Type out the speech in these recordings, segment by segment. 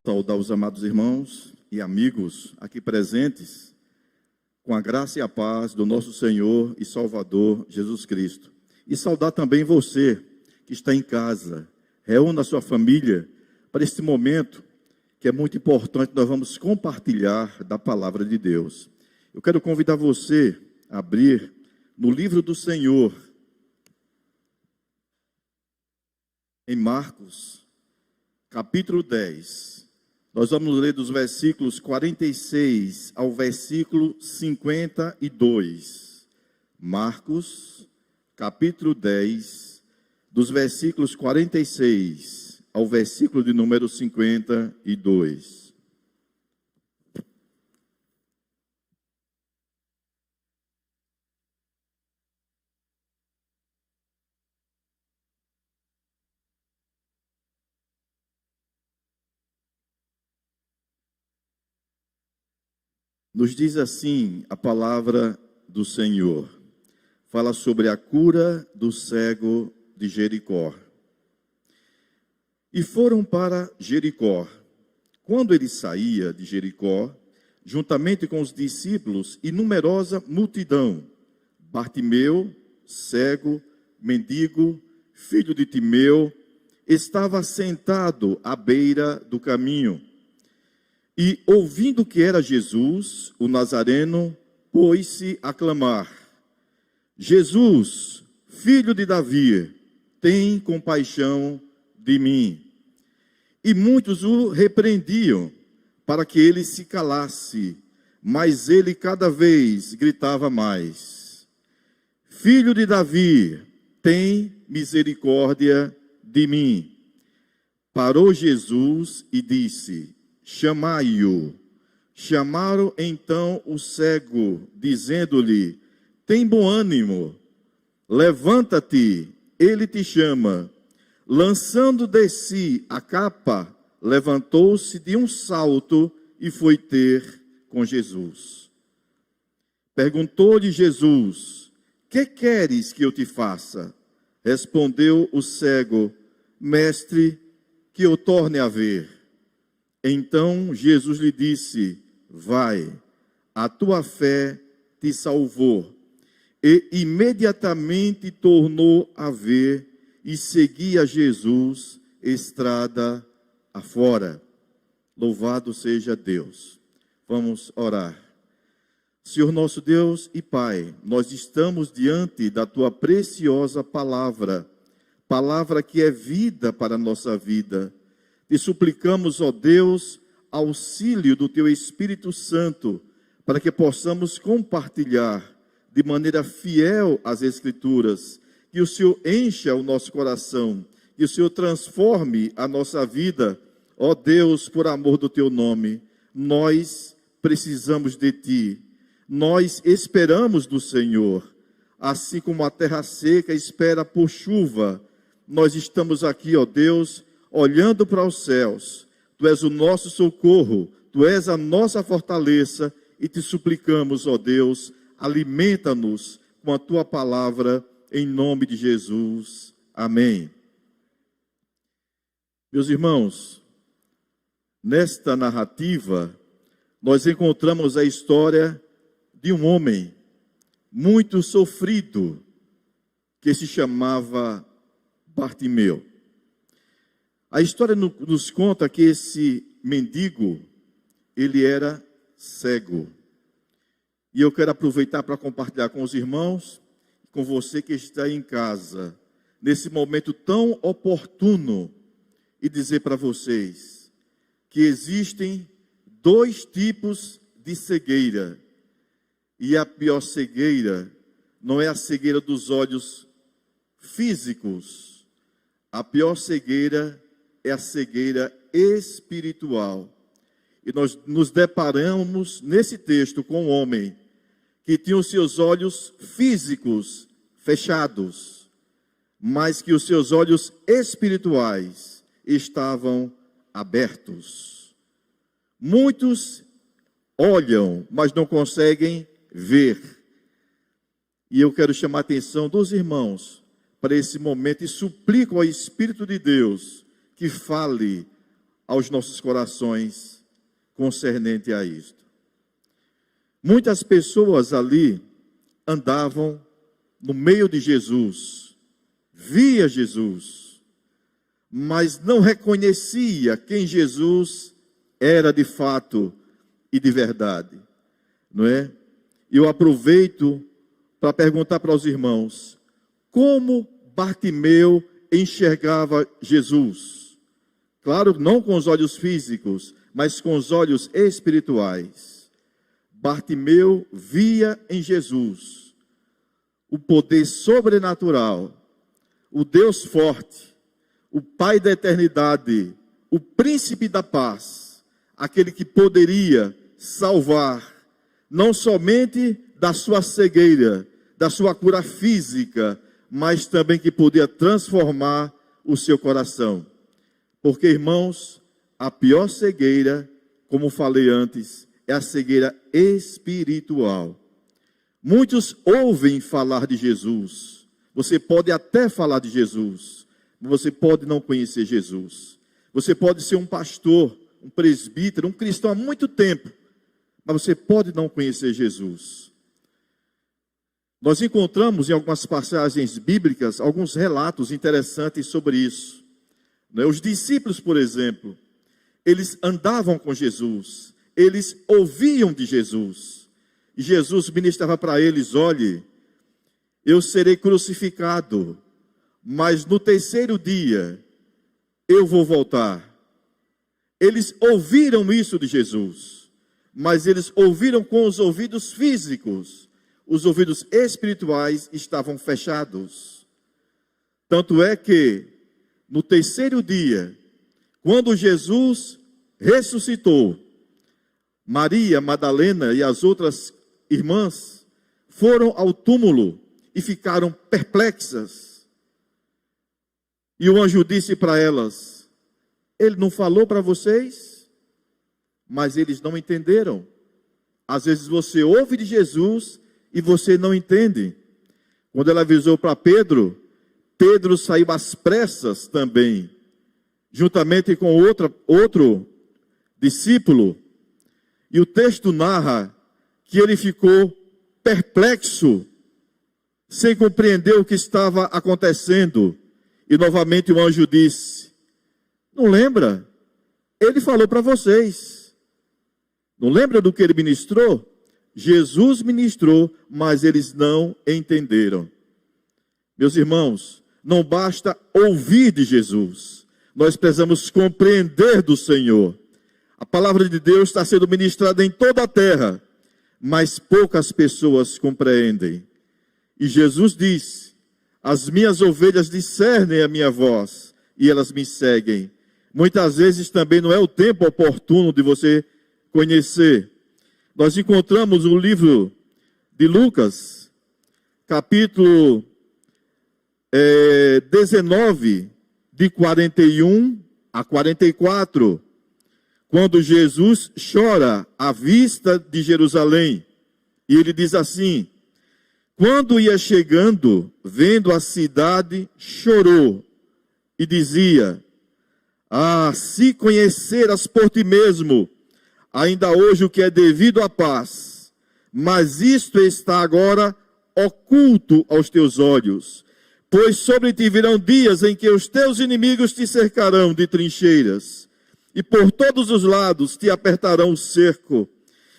Saudar os amados irmãos e amigos aqui presentes, com a graça e a paz do nosso Senhor e Salvador Jesus Cristo. E saudar também você que está em casa, reúna a sua família para este momento que é muito importante. Nós vamos compartilhar da palavra de Deus. Eu quero convidar você a abrir no livro do Senhor, em Marcos, capítulo 10. Nós vamos ler dos versículos 46 ao versículo 52. Marcos, capítulo 10, dos versículos 46 ao versículo de número 52. Nos diz assim a palavra do Senhor. Fala sobre a cura do cego de Jericó. E foram para Jericó. Quando ele saía de Jericó, juntamente com os discípulos e numerosa multidão, Bartimeu, cego, mendigo, filho de Timeu, estava sentado à beira do caminho. E, ouvindo que era Jesus, o Nazareno, pôs-se a clamar: Jesus, filho de Davi, tem compaixão de mim. E muitos o repreendiam para que ele se calasse, mas ele cada vez gritava mais: Filho de Davi, tem misericórdia de mim. Parou Jesus e disse: Chamai-o. Chamaram então o cego, dizendo-lhe: Tem bom ânimo, levanta-te, ele te chama. Lançando de si a capa, levantou-se de um salto e foi ter com Jesus. Perguntou-lhe Jesus: Que queres que eu te faça? Respondeu o cego: Mestre, que eu torne a ver. Então Jesus lhe disse: Vai, a tua fé te salvou. E imediatamente tornou a ver e seguia Jesus estrada afora. Louvado seja Deus. Vamos orar. Senhor nosso Deus e Pai, nós estamos diante da tua preciosa palavra, palavra que é vida para a nossa vida. Te suplicamos, ó Deus, auxílio do Teu Espírito Santo, para que possamos compartilhar de maneira fiel as Escrituras, que o Senhor encha o nosso coração, que o Senhor transforme a nossa vida, ó Deus, por amor do Teu nome. Nós precisamos de Ti, nós esperamos do Senhor, assim como a terra seca espera por chuva. Nós estamos aqui, ó Deus, olhando para os céus. Tu és o nosso socorro, Tu és a nossa fortaleza, e te suplicamos, ó Deus, alimenta-nos com a Tua palavra, em nome de Jesus. Amém. Meus irmãos, nesta narrativa, nós encontramos a história de um homem muito sofrido, que se chamava Bartimeu. A história nos conta que esse mendigo, ele era cego. E eu quero aproveitar para compartilhar com os irmãos, com você que está em casa, nesse momento tão oportuno, e dizer para vocês que existem dois tipos de cegueira. E a pior cegueira não é a cegueira dos olhos físicos. A pior cegueira é a cegueira espiritual. E nós nos deparamos nesse texto com um homem que tinha os seus olhos físicos fechados, mas que os seus olhos espirituais estavam abertos. Muitos olham, mas não conseguem ver. E eu quero chamar a atenção dos irmãos para esse momento e suplico ao Espírito de Deus que fale aos nossos corações concernente a isto. Muitas pessoas ali andavam no meio de Jesus, via Jesus, mas não reconhecia quem Jesus era de fato e de verdade, não é? Eu aproveito para perguntar para os irmãos, como Bartimeu enxergava Jesus? Claro, não com os olhos físicos, mas com os olhos espirituais. Bartimeu via em Jesus o poder sobrenatural, o Deus forte, o Pai da eternidade, o Príncipe da paz, aquele que poderia salvar, não somente da sua cegueira, da sua cura física, mas também que podia transformar o seu coração. Porque, irmãos, a pior cegueira, como falei antes, é a cegueira espiritual. Muitos ouvem falar de Jesus. Você pode até falar de Jesus, mas você pode não conhecer Jesus. Você pode ser um pastor, um presbítero, um cristão há muito tempo, mas você pode não conhecer Jesus. Nós encontramos em algumas passagens bíblicas alguns relatos interessantes sobre isso. Os discípulos, por exemplo, eles andavam com Jesus, eles ouviam de Jesus. E Jesus ministrava para eles, olhe, eu serei crucificado, mas no terceiro dia eu vou voltar. Eles ouviram isso de Jesus, mas eles ouviram com os ouvidos físicos. Os ouvidos espirituais estavam fechados. Tanto é que, no terceiro dia, quando Jesus ressuscitou, Maria Madalena e as outras irmãs foram ao túmulo e ficaram perplexas. E o anjo disse para elas, ele não falou para vocês? Mas eles não entenderam. Às vezes você ouve de Jesus e você não entende. Quando ela avisou para Pedro, Pedro saiu às pressas também, juntamente com outro discípulo. E o texto narra que ele ficou perplexo, sem compreender o que estava acontecendo. E novamente o anjo disse, não lembra? Ele falou para vocês. Não lembra do que ele ministrou? Jesus ministrou, mas eles não entenderam. Meus irmãos, não basta ouvir de Jesus. Nós precisamos compreender do Senhor. A palavra de Deus está sendo ministrada em toda a terra, mas poucas pessoas compreendem. E Jesus disse, as minhas ovelhas discernem a minha voz, e elas me seguem. Muitas vezes também não é o tempo oportuno de você conhecer. Nós encontramos o livro de Lucas, capítulo 19, de 41 a 44, quando Jesus chora à vista de Jerusalém. E ele diz assim, quando ia chegando, vendo a cidade, chorou e dizia, se conheceras por ti mesmo, ainda hoje o que é devido à paz, mas isto está agora oculto aos teus olhos, pois sobre ti virão dias em que os teus inimigos te cercarão de trincheiras, e por todos os lados te apertarão o cerco,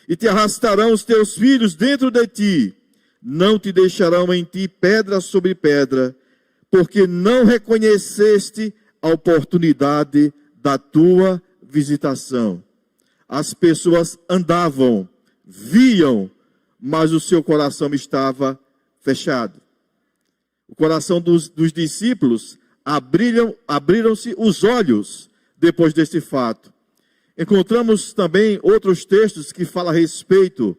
e te arrastarão os teus filhos dentro de ti, não te deixarão em ti pedra sobre pedra, porque não reconheceste a oportunidade da tua visitação. As pessoas andavam, viam, mas o seu coração estava fechado. O coração dos discípulos abriram-se os olhos depois deste fato. Encontramos também outros textos que falam a respeito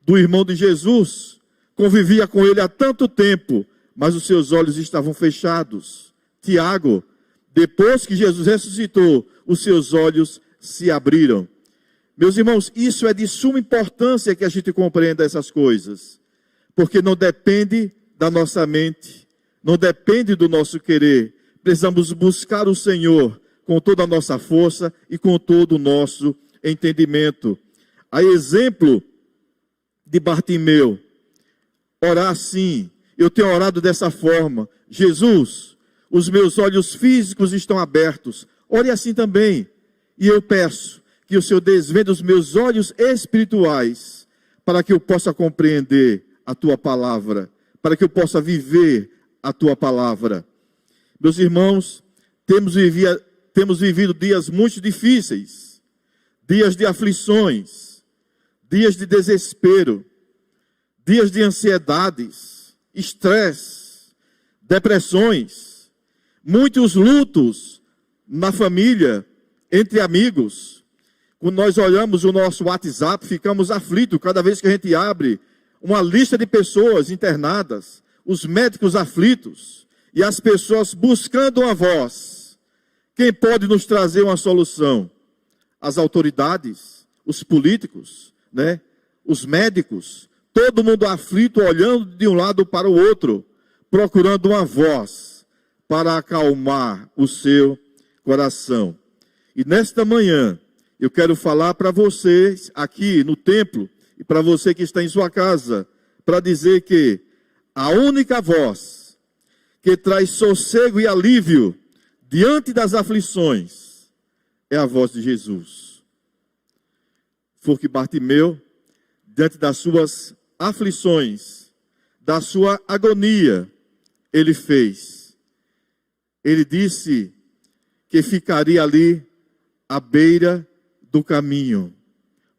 do irmão de Jesus. Convivia com ele há tanto tempo, mas os seus olhos estavam fechados. Tiago, depois que Jesus ressuscitou, os seus olhos se abriram. Meus irmãos, isso é de suma importância que a gente compreenda essas coisas, porque não depende da nossa mente, não depende do nosso querer. Precisamos buscar o Senhor com toda a nossa força e com todo o nosso entendimento. A exemplo de Bartimeu, orar assim, eu tenho orado dessa forma: Jesus, os meus olhos físicos estão abertos, ore assim também, e eu peço que o Senhor desvende os meus olhos espirituais, para que eu possa compreender a Tua palavra, para que eu possa viver a Tua palavra. Meus irmãos, temos vivido dias muito difíceis, dias de aflições, dias de desespero, dias de ansiedades, estresse, depressões, muitos lutos na família, entre amigos. Quando nós olhamos o nosso WhatsApp, ficamos aflitos cada vez que a gente abre uma lista de pessoas internadas, os médicos aflitos e as pessoas buscando uma voz. Quem pode nos trazer uma solução? As autoridades, os políticos, né? Os médicos, todo mundo aflito, olhando de um lado para o outro, procurando uma voz para acalmar o seu coração. E nesta manhã, eu quero falar para vocês aqui no templo, e para você que está em sua casa, para dizer que a única voz que traz sossego e alívio diante das aflições é a voz de Jesus. Foi o que Bartimeu, diante das suas aflições, da sua agonia, ele fez. Ele disse que ficaria ali à beira do caminho,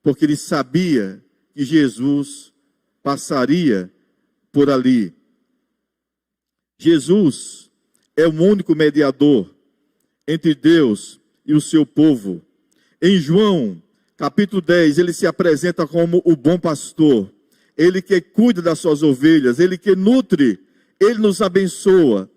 porque ele sabia que Jesus passaria por ali. Jesus é o único mediador entre Deus e o seu povo. Em João, capítulo 10, ele se apresenta como o bom pastor. Ele que cuida das suas ovelhas, ele que nutre, ele nos abençoa.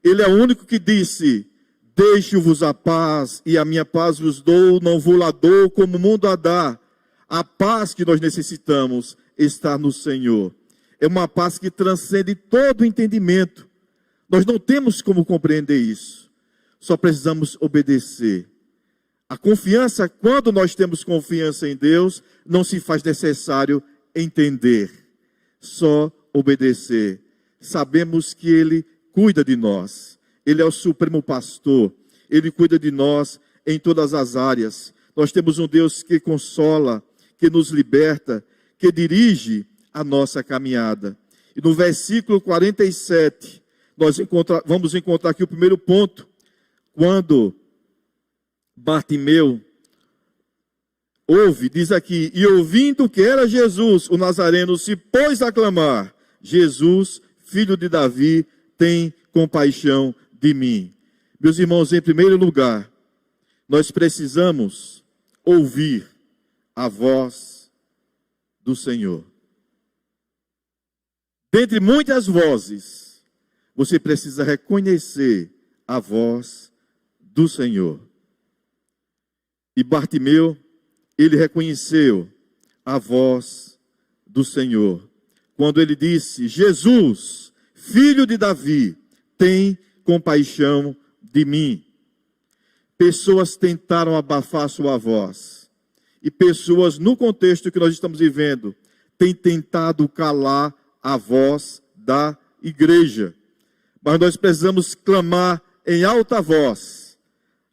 Ele é o único que disse: deixo-vos a paz, e a minha paz vos dou, não vou lá dou como o mundo a dá. A paz que nós necessitamos está no Senhor. É uma paz que transcende todo o entendimento. Nós não temos como compreender isso. Só precisamos obedecer. A confiança, quando nós temos confiança em Deus, não se faz necessário entender. Só obedecer. Sabemos que Ele cuida de nós. Ele é o supremo pastor. Ele cuida de nós em todas as áreas. Nós temos um Deus que consola, que nos liberta, que dirige a nossa caminhada. E no versículo 47, nós vamos encontrar aqui o primeiro ponto. Quando Bartimeu ouve, diz aqui: e ouvindo que era Jesus, o Nazareno, se pôs a clamar: Jesus, filho de Davi, tem compaixão de mim. Meus irmãos, em primeiro lugar, nós precisamos ouvir a voz do Senhor. Dentre muitas vozes, você precisa reconhecer a voz do Senhor. E Bartimeu, ele reconheceu a voz do Senhor. Quando ele disse: Jesus, filho de Davi, tem compaixão de mim. Pessoas tentaram abafar sua voz. E pessoas, no contexto que nós estamos vivendo, têm tentado calar a voz da igreja. Mas nós precisamos clamar em alta voz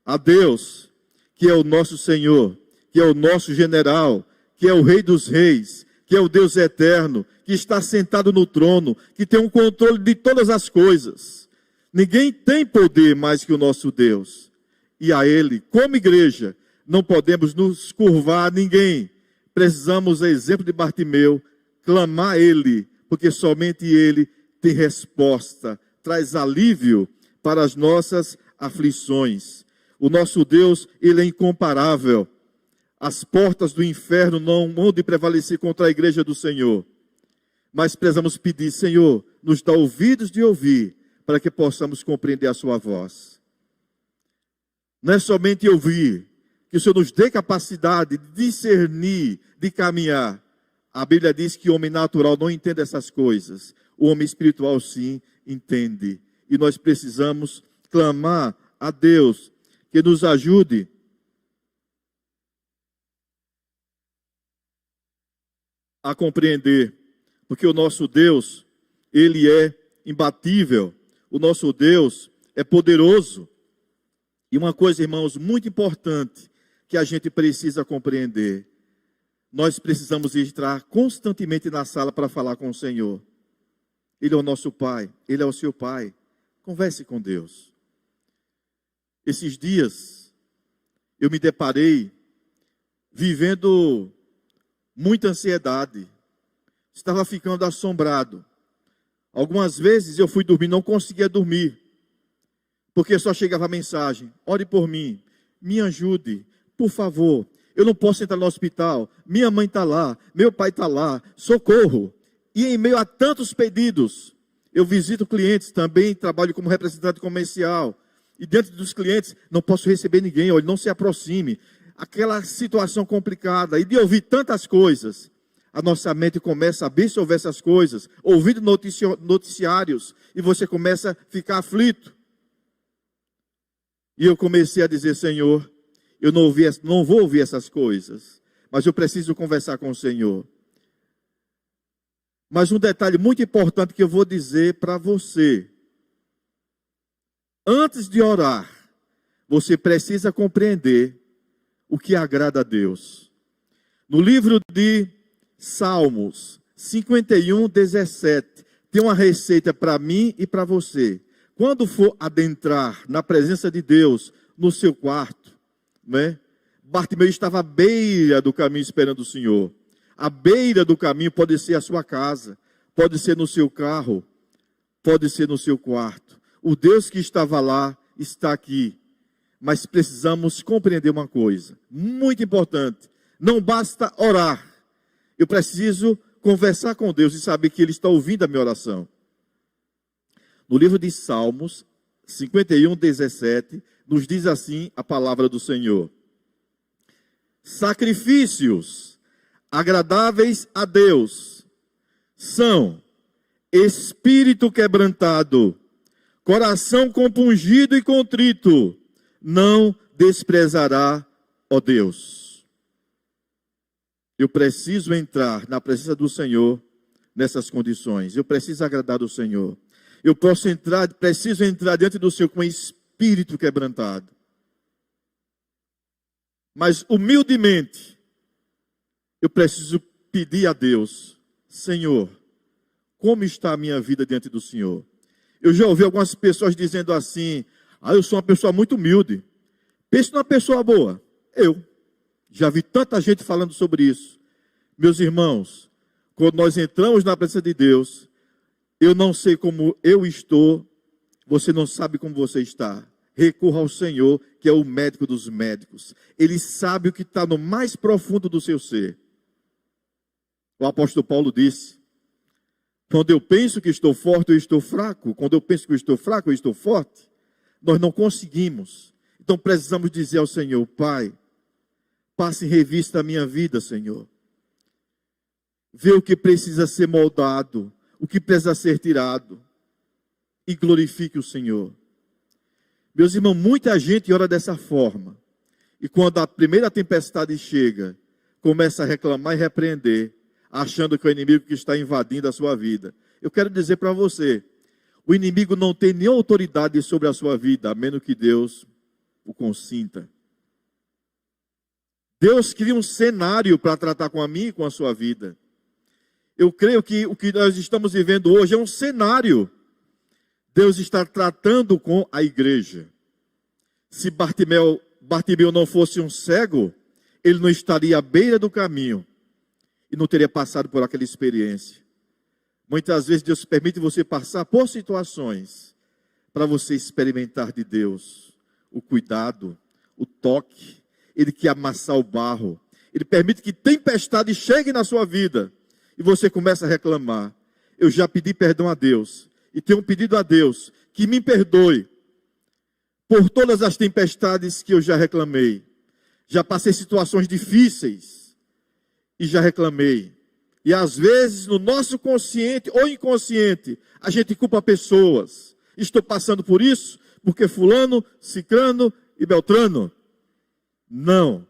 a Deus, que é o nosso Senhor, que é o nosso general, que é o Rei dos Reis, que é o Deus eterno, que está sentado no trono, que tem um controle de todas as coisas. Ninguém tem poder mais que o nosso Deus. E a Ele, como igreja, não podemos nos curvar a ninguém. Precisamos, exemplo de Bartimeu, clamar a Ele, porque somente Ele tem resposta, traz alívio para as nossas aflições. O nosso Deus, Ele é incomparável. As portas do inferno não vão de prevalecer contra a igreja do Senhor. Mas precisamos pedir: Senhor, nos dá ouvidos de ouvir, para que possamos compreender a sua voz. Não é somente ouvir, que o Senhor nos dê capacidade de discernir, de caminhar. A Bíblia diz que o homem natural não entende essas coisas. O homem espiritual sim entende. E nós precisamos clamar a Deus, que nos ajude a compreender, porque o nosso Deus, Ele é imbatível, o nosso Deus é poderoso. E uma coisa, irmãos, muito importante que a gente precisa compreender: nós precisamos entrar constantemente na sala para falar com o Senhor. Ele é o nosso Pai, Ele é o seu Pai. Converse com Deus. Esses dias, eu me deparei vivendo muita ansiedade. Estava ficando assombrado. Algumas vezes eu fui dormir, não conseguia dormir, porque só chegava a mensagem: ore por mim, me ajude, por favor. Eu não posso entrar no hospital, minha mãe está lá, meu pai está lá, socorro. E em meio a tantos pedidos, eu visito clientes também, trabalho como representante comercial. E dentro dos clientes, não posso receber ninguém, olha, não se aproxime. Aquela situação complicada. E de ouvir tantas coisas, a nossa mente começa a absorver essas coisas, ouvindo noticiários, e você começa a ficar aflito. E eu comecei a dizer: Senhor, eu não vou ouvir essas coisas, mas eu preciso conversar com o Senhor. Mas um detalhe muito importante que eu vou dizer para você: antes de orar, você precisa compreender o que agrada a Deus. No livro de Salmos 51, 17, tem uma receita para mim e para você. Quando for adentrar na presença de Deus, no seu quarto, né? Bartimeu estava à beira do caminho esperando o Senhor. À beira do caminho pode ser a sua casa, pode ser no seu carro, pode ser no seu quarto. O Deus que estava lá está aqui. Mas precisamos compreender uma coisa muito importante: não basta orar. Eu preciso conversar com Deus e saber que Ele está ouvindo a minha oração. No livro de Salmos 51, 17, nos diz assim a palavra do Senhor: sacrifícios agradáveis a Deus são espírito quebrantado, coração compungido e contrito, não desprezará, ó Deus. Eu preciso entrar na presença do Senhor nessas condições. Eu preciso agradar o Senhor. Eu preciso entrar diante do Senhor com espírito quebrantado. Mas humildemente, eu preciso pedir a Deus: Senhor, como está a minha vida diante do Senhor? Eu já ouvi algumas pessoas dizendo assim: eu sou uma pessoa muito humilde. Pense numa pessoa boa. Eu já vi tanta gente falando sobre isso. Meus irmãos, quando nós entramos na presença de Deus, eu não sei como eu estou, você não sabe como você está. Recorra ao Senhor, que é o médico dos médicos. Ele sabe o que está no mais profundo do seu ser. O apóstolo Paulo disse: quando eu penso que estou forte, eu estou fraco. Quando eu penso que eu estou fraco, eu estou forte. Nós não conseguimos. Então precisamos dizer ao Senhor: Pai, passe em revista a minha vida, Senhor. Vê o que precisa ser moldado, o que precisa ser tirado. E glorifique o Senhor. Meus irmãos, muita gente ora dessa forma. E quando a primeira tempestade chega, começa a reclamar e repreender, achando que é o inimigo que está invadindo a sua vida. Eu quero dizer para você: o inimigo não tem nenhuma autoridade sobre a sua vida, a menos que Deus o consinta. Deus cria um cenário para tratar com a mim e com a sua vida. Eu creio que o que nós estamos vivendo hoje é um cenário. Deus está tratando com a igreja. Se Bartimeu não fosse um cego, ele não estaria à beira do caminho e não teria passado por aquela experiência. Muitas vezes Deus permite você passar por situações para você experimentar de Deus o cuidado, o toque. Ele quer amassar o barro. Ele permite que tempestade chegue na sua vida e você começa a reclamar. Eu já pedi perdão a Deus e tenho pedido a Deus que me perdoe por todas as tempestades que eu já reclamei. Já passei situações difíceis e já reclamei. E às vezes no nosso consciente ou inconsciente a gente culpa pessoas. Estou passando por isso porque fulano, cicrano e Beltrano? Não.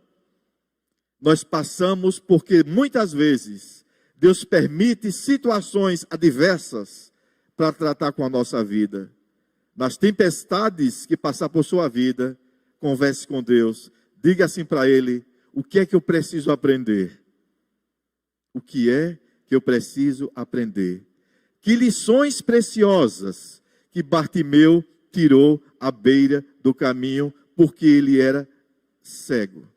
Nós passamos porque muitas vezes Deus permite situações adversas para tratar com a nossa vida. Nas tempestades que passar por sua vida, converse com Deus. Diga assim para Ele, o que é que eu preciso aprender? O que é que eu preciso aprender? Que lições preciosas que Bartimeu tirou à beira do caminho, porque ele era cego.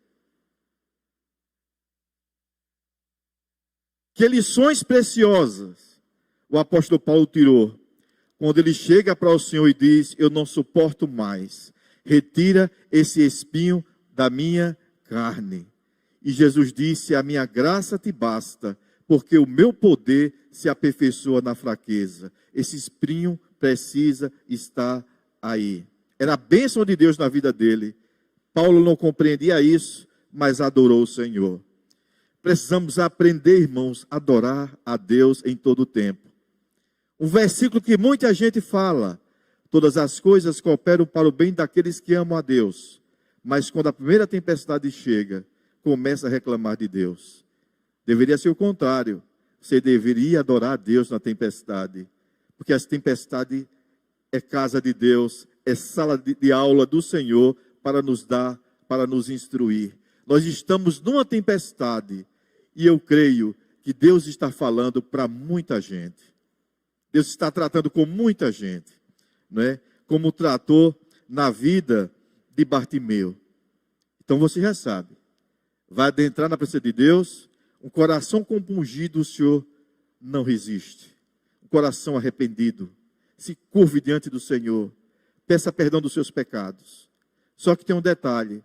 Que lições preciosas o apóstolo Paulo tirou, quando ele chega para o Senhor e diz, eu não suporto mais, retira esse espinho da minha carne. E Jesus disse, a minha graça te basta, porque o meu poder se aperfeiçoa na fraqueza. Esse espinho precisa estar aí. Era a bênção de Deus na vida dele. Paulo não compreendia isso, mas adorou o Senhor. Precisamos aprender, irmãos, a adorar a Deus em todo o tempo. Um versículo que muita gente fala, todas as coisas cooperam para o bem daqueles que amam a Deus. Mas quando a primeira tempestade chega, começa a reclamar de Deus. Deveria ser o contrário. Você deveria adorar a Deus na tempestade. Porque a tempestade é casa de Deus, é sala de aula do Senhor para nos dar, para nos instruir. Nós estamos numa tempestade e eu creio que Deus está falando para muita gente. Deus está tratando com muita gente, não é? Como tratou na vida de Bartimeu. Então você já sabe, vai adentrar na presença de Deus, um coração compungido, o Senhor não resiste. Um coração arrependido, se curve diante do Senhor, peça perdão dos seus pecados. Só que tem um detalhe,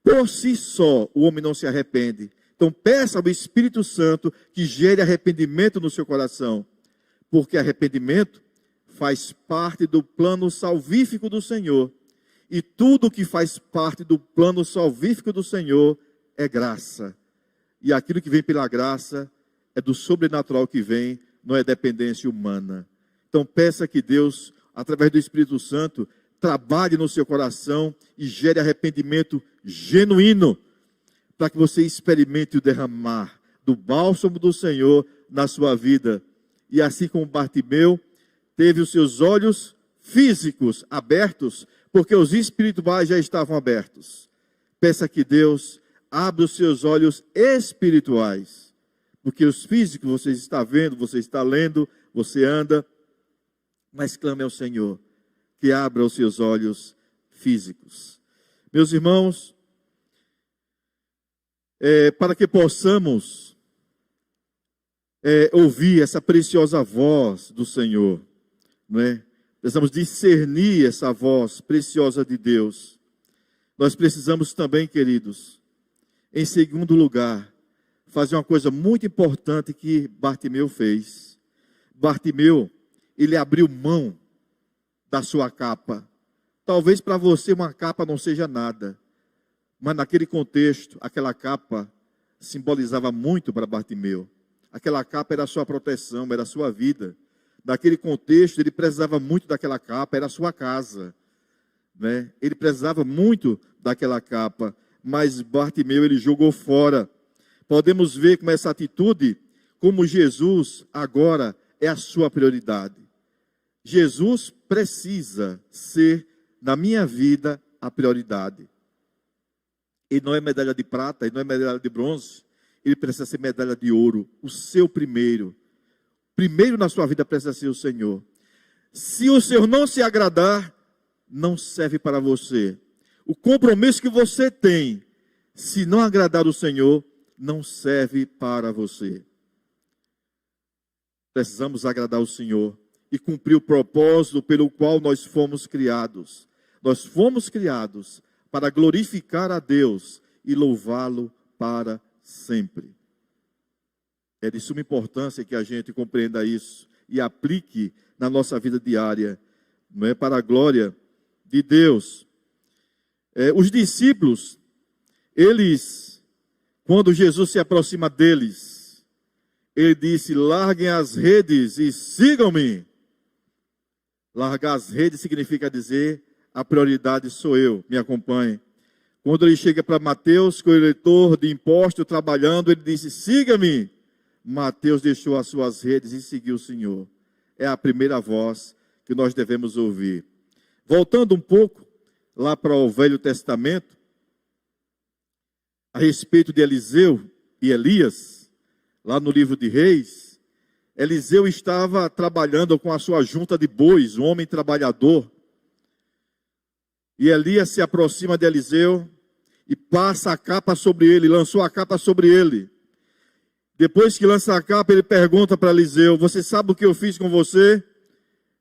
por si só o homem não se arrepende. Então peça ao Espírito Santo que gere arrependimento no seu coração, porque arrependimento faz parte do plano salvífico do Senhor. E tudo que faz parte do plano salvífico do Senhor é graça. E aquilo que vem pela graça é do sobrenatural que vem, não é dependência humana. Então peça que Deus, através do Espírito Santo, trabalhe no seu coração e gere arrependimento genuíno, para que você experimente o derramar do bálsamo do Senhor na sua vida. E assim como Bartimeu teve os seus olhos físicos abertos, porque os espirituais já estavam abertos. Peça que Deus abra os seus olhos espirituais, porque os físicos você está vendo, você está lendo, você anda, mas clame ao Senhor que abra os seus olhos físicos. Meus irmãos, para que possamos ouvir essa preciosa voz do Senhor, não é? Precisamos discernir essa voz preciosa de Deus. Nós precisamos também, queridos, em segundo lugar, fazer uma coisa muito importante que Bartimeu fez. Bartimeu, ele abriu mão da sua capa. Talvez para você uma capa não seja nada, mas naquele contexto, aquela capa simbolizava muito para Bartimeu. Aquela capa era a sua proteção, era a sua vida. Naquele contexto, ele precisava muito daquela capa, era a sua casa, né? Ele precisava muito daquela capa, mas Bartimeu ele jogou fora. Podemos ver como essa atitude, como Jesus agora é a sua prioridade. Jesus precisa ser, na minha vida, a prioridade. Ele não é medalha de prata, ele não é medalha de bronze, ele precisa ser medalha de ouro, o seu primeiro. Primeiro na sua vida precisa ser o Senhor. Se o Senhor não se agradar, não serve para você. O compromisso que você tem, se não agradar o Senhor, não serve para você. Precisamos agradar o Senhor e cumprir o propósito pelo qual nós fomos criados. Nós fomos criados para glorificar a Deus e louvá-lo para sempre. É de suma importância que a gente compreenda isso e aplique na nossa vida diária, não é, para a glória de Deus. Os discípulos, eles, quando Jesus se aproxima deles, ele disse, larguem as redes e sigam-me. Largar as redes significa dizer, a prioridade sou eu, me acompanhe. Quando ele chega para Mateus, coletor de impostos, trabalhando, ele disse: siga-me. Mateus deixou as suas redes e seguiu o Senhor. É a primeira voz que nós devemos ouvir. Voltando um pouco lá para o Velho Testamento, a respeito de Eliseu e Elias, lá no livro de Reis, Eliseu estava trabalhando com a sua junta de bois, um homem trabalhador. E Elias se aproxima de Eliseu e passa a capa sobre ele, lançou a capa sobre ele. Depois que lança a capa, ele pergunta para Eliseu: você sabe o que eu fiz com você?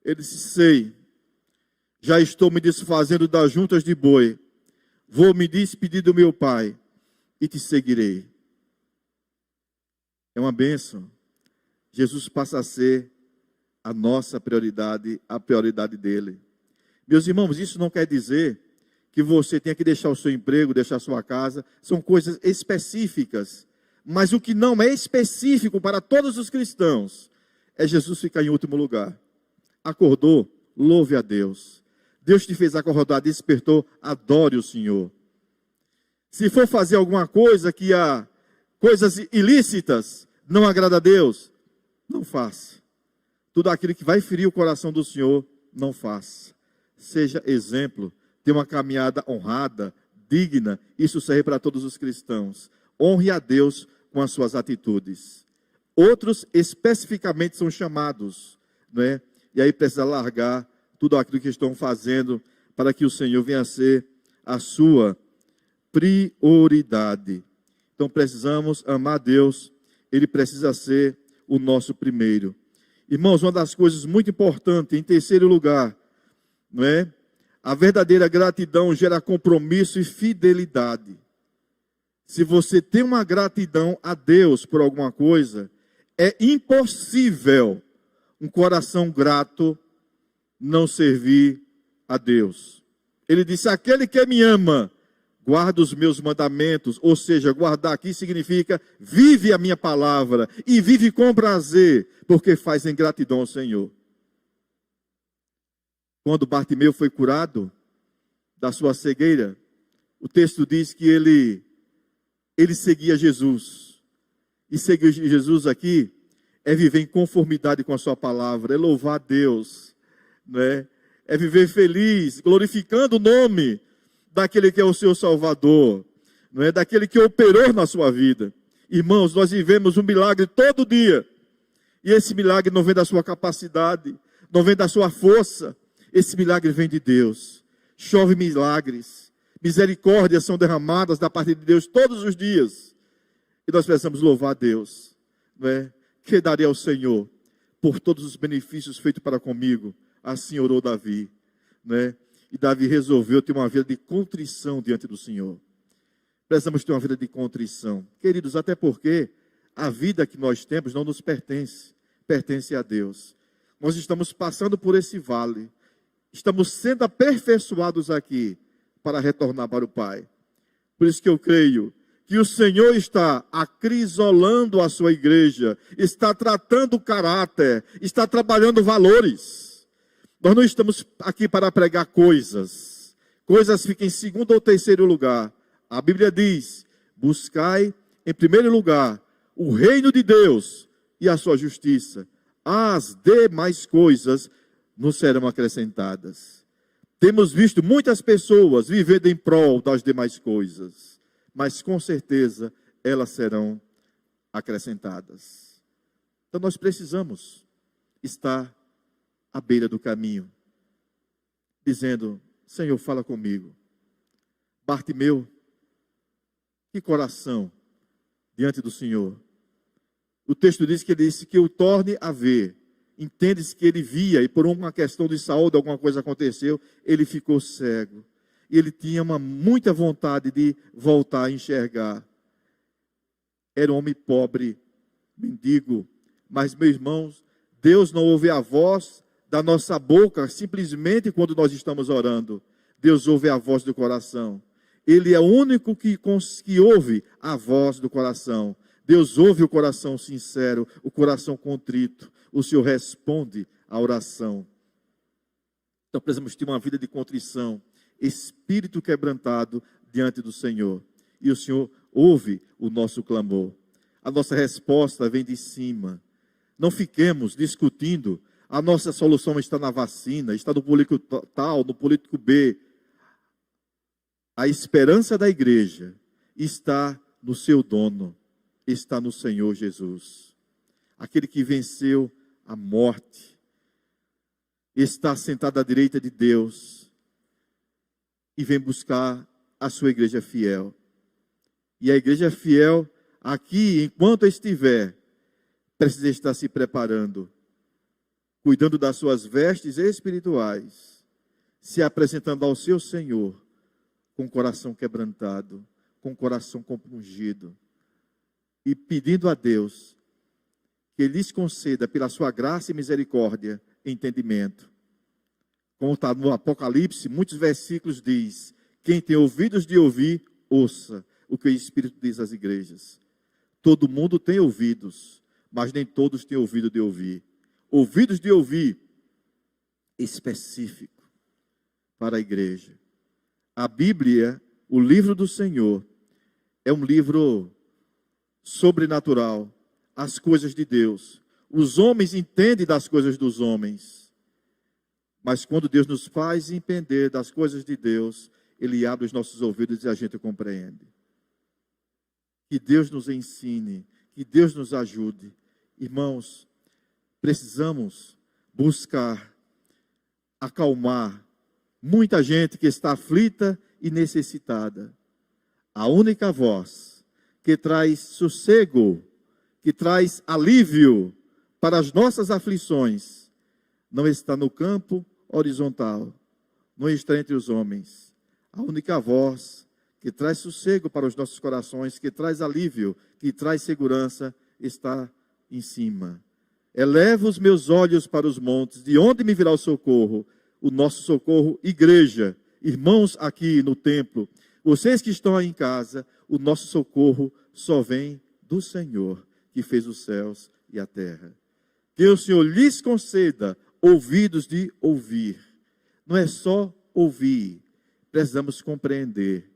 Ele disse: sei. Já estou me desfazendo das juntas de boi. Vou me despedir do meu pai e te seguirei. É uma bênção. Jesus passa a ser a nossa prioridade, a prioridade dele. Meus irmãos, isso não quer dizer que você tenha que deixar o seu emprego, deixar a sua casa. São coisas específicas. Mas o que não é específico para todos os cristãos é Jesus ficar em último lugar. Acordou, louve a Deus. Deus te fez acordar, despertou, adore o Senhor. Se for fazer alguma coisa que há coisas ilícitas, não agrada a Deus, não faça. Tudo aquilo que vai ferir o coração do Senhor, não faça. Seja exemplo, tenha uma caminhada honrada, digna. Isso serve para todos os cristãos. Honre a Deus com as suas atitudes. Outros especificamente são chamados, não é? E aí precisa largar tudo aquilo que estão fazendo para que o Senhor venha a ser a sua prioridade. Então precisamos amar a Deus, Ele precisa ser o nosso primeiro. Irmãos, uma das coisas muito importantes, em terceiro lugar, não é? A verdadeira gratidão gera compromisso e fidelidade. Se você tem uma gratidão a Deus por alguma coisa, é impossível um coração grato não servir a Deus. Ele disse: aquele que me ama, guarda os meus mandamentos. Ou seja, guardar aqui significa vive a minha palavra e vive com prazer, porque faz em gratidão ao Senhor. Quando Bartimeu foi curado da sua cegueira, o texto diz que ele seguia Jesus. E seguir Jesus aqui é viver em conformidade com a sua palavra, é louvar a Deus, não é? É viver feliz, glorificando o nome daquele que é o seu Salvador, não é? Daquele que operou na sua vida. Irmãos, nós vivemos um milagre todo dia. E esse milagre não vem da sua capacidade, não vem da sua força. Esse milagre vem de Deus. Chove milagres. Misericórdias são derramadas da parte de Deus todos os dias. E nós precisamos louvar a Deus, não é? Que darei ao Senhor por todos os benefícios feitos para comigo. Assim orou Davi, né? E Davi resolveu ter uma vida de contrição diante do Senhor. Precisamos ter uma vida de contrição. Queridos, até porque a vida que nós temos não nos pertence, pertence a Deus. Nós estamos passando por esse vale. Estamos sendo aperfeiçoados aqui para retornar para o Pai. Por isso que eu creio que o Senhor está acrisolando a sua igreja, está tratando o caráter, está trabalhando valores. Nós não estamos aqui para pregar coisas. Coisas ficam em segundo ou terceiro lugar. A Bíblia diz: buscai em primeiro lugar o reino de Deus e a sua justiça. As demais coisas nos serão acrescentadas. Temos visto muitas pessoas vivendo em prol das demais coisas, mas com certeza elas serão acrescentadas. Então nós precisamos estar à beira do caminho, dizendo: Senhor, fala comigo. Bartimeu, que coração diante do Senhor. O texto diz que ele disse que o torne a ver. Entende-se que ele via e por uma questão de saúde, alguma coisa aconteceu, ele ficou cego. E ele tinha muita vontade de voltar a enxergar. Era um homem pobre, mendigo. Mas, meus irmãos, Deus não ouve a voz da nossa boca simplesmente quando nós estamos orando. Deus ouve a voz do coração. Ele é o único que ouve a voz do coração. Deus ouve o coração sincero, o coração contrito. O Senhor responde à oração. Então precisamos ter uma vida de contrição, espírito quebrantado, diante do Senhor. E o Senhor ouve o nosso clamor. A nossa resposta vem de cima. Não fiquemos discutindo, a nossa solução está na vacina, está no político tal, no político B. A esperança da igreja está no seu dono, está no Senhor Jesus. Aquele que venceu a morte, está sentado à direita de Deus e vem buscar a sua igreja fiel. E a igreja fiel, aqui, enquanto estiver, precisa estar se preparando, cuidando das suas vestes espirituais, se apresentando ao seu Senhor com o coração quebrantado, com o coração compungido, e pedindo a Deus que Ele lhes conceda, pela sua graça e misericórdia, entendimento. Como está no Apocalipse, muitos versículos diz: quem tem ouvidos de ouvir, ouça o que o Espírito diz às igrejas. Todo mundo tem ouvidos, mas nem todos têm ouvido de ouvir. Ouvidos de ouvir específico para a igreja. A Bíblia, o livro do Senhor, é um livro sobrenatural, as coisas de Deus. Os homens entendem das coisas dos homens, mas quando Deus nos faz entender das coisas de Deus, Ele abre os nossos ouvidos e a gente compreende. Que Deus nos ensine, que Deus nos ajude. Irmãos, precisamos buscar acalmar muita gente que está aflita e necessitada. A única voz que traz sossego, que traz alívio para as nossas aflições, não está no campo horizontal, não está entre os homens. A única voz que traz sossego para os nossos corações, que traz alívio, que traz segurança, está em cima. Eleva os meus olhos para os montes, de onde me virá o socorro? O nosso socorro, igreja, irmãos aqui no templo, vocês que estão aí em casa, o nosso socorro só vem do Senhor, que fez os céus e a terra. Que o Senhor lhes conceda ouvidos de ouvir. Não é só ouvir, precisamos compreender.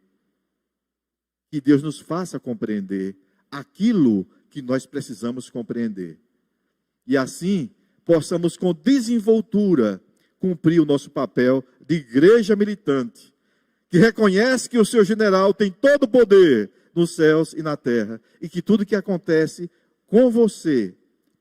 Que Deus nos faça compreender aquilo que nós precisamos compreender. E assim, possamos com desenvoltura cumprir o nosso papel de igreja militante, que reconhece que o seu general tem todo o poder nos céus e na terra, e que tudo que acontece com você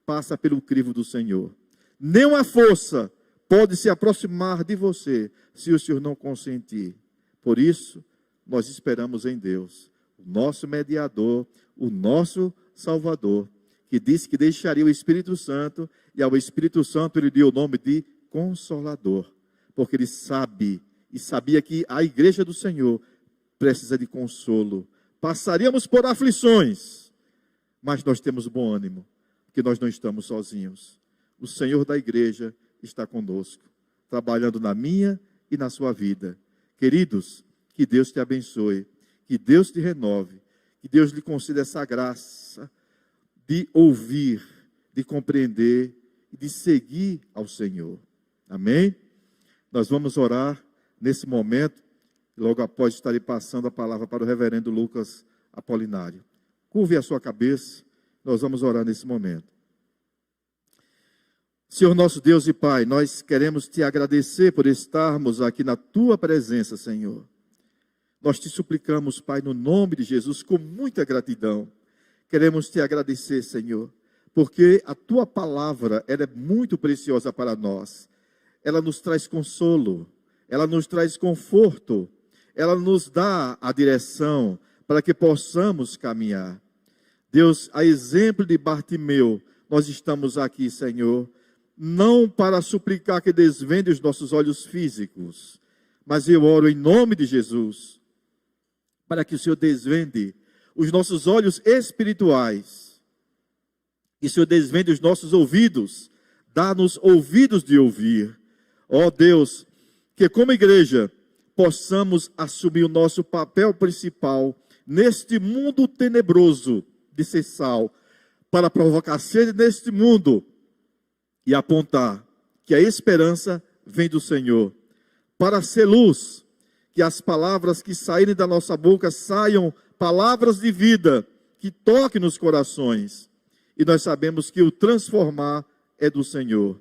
passa pelo crivo do Senhor. Nenhuma força pode se aproximar de você se o Senhor não consentir. Por isso, nós esperamos em Deus, o nosso mediador, o nosso Salvador, que disse que deixaria o Espírito Santo, e ao Espírito Santo ele deu o nome de Consolador, porque ele sabe e sabia que a igreja do Senhor precisa de consolo. Passaríamos por aflições, mas nós temos bom ânimo, porque nós não estamos sozinhos. O Senhor da igreja está conosco, trabalhando na minha e na sua vida. Queridos, que Deus te abençoe, que Deus te renove, que Deus lhe conceda essa graça de ouvir, de compreender e de seguir ao Senhor. Amém? Nós vamos orar nesse momento, logo após estarei passando a palavra para o reverendo Lucas Apolinário. Curve a sua cabeça, nós vamos orar nesse momento. Senhor nosso Deus e Pai, nós queremos te agradecer por estarmos aqui na tua presença, Senhor. Nós te suplicamos, Pai, no nome de Jesus, com muita gratidão. Queremos te agradecer, Senhor, porque a tua palavra, ela é muito preciosa para nós. Ela nos traz consolo, ela nos traz conforto, ela nos dá a direção para que possamos caminhar. Deus, a exemplo de Bartimeu, nós estamos aqui, Senhor, não para suplicar que desvende os nossos olhos físicos, mas eu oro em nome de Jesus, para que o Senhor desvende os nossos olhos espirituais, que o Senhor desvende os nossos ouvidos, dá-nos ouvidos de ouvir. Ó Deus, que como igreja possamos assumir o nosso papel principal neste mundo tenebroso de ser sal, para provocar sede neste mundo e apontar que a esperança vem do Senhor, para ser luz, que as palavras que saírem da nossa boca saiam palavras de vida, que toquem nos corações. E nós sabemos que o transformar é do Senhor.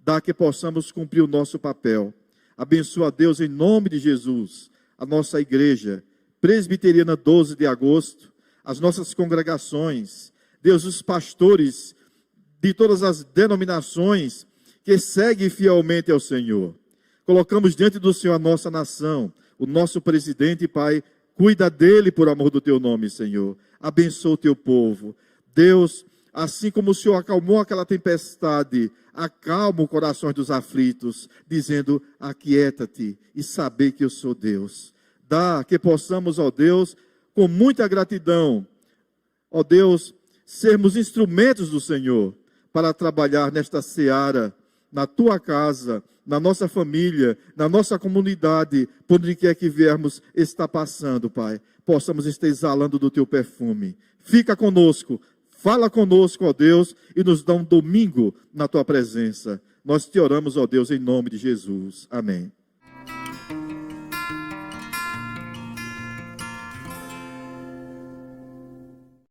Dá que possamos cumprir o nosso papel. Abençoa, Deus, em nome de Jesus, a nossa igreja presbiteriana 12 de agosto, as nossas congregações, Deus, os pastores de todas as denominações que seguem fielmente ao Senhor. Colocamos diante do Senhor a nossa nação, o nosso presidente, Pai, cuida dele por amor do teu nome, Senhor. Abençoa o teu povo. Deus, assim como o Senhor acalmou aquela tempestade, acalma o coração dos aflitos, dizendo, aquieta-te e saber que eu sou Deus. Dá que possamos, ó Deus, com muita gratidão, ó Deus, sermos instrumentos do Senhor para trabalhar nesta seara, na tua casa, na nossa família, na nossa comunidade, por onde quer que viermos estar passando, Pai, possamos estar exalando do teu perfume. Fica conosco, fala conosco, ó Deus, e nos dá um domingo na tua presença. Nós te oramos, ó Deus, em nome de Jesus. Amém.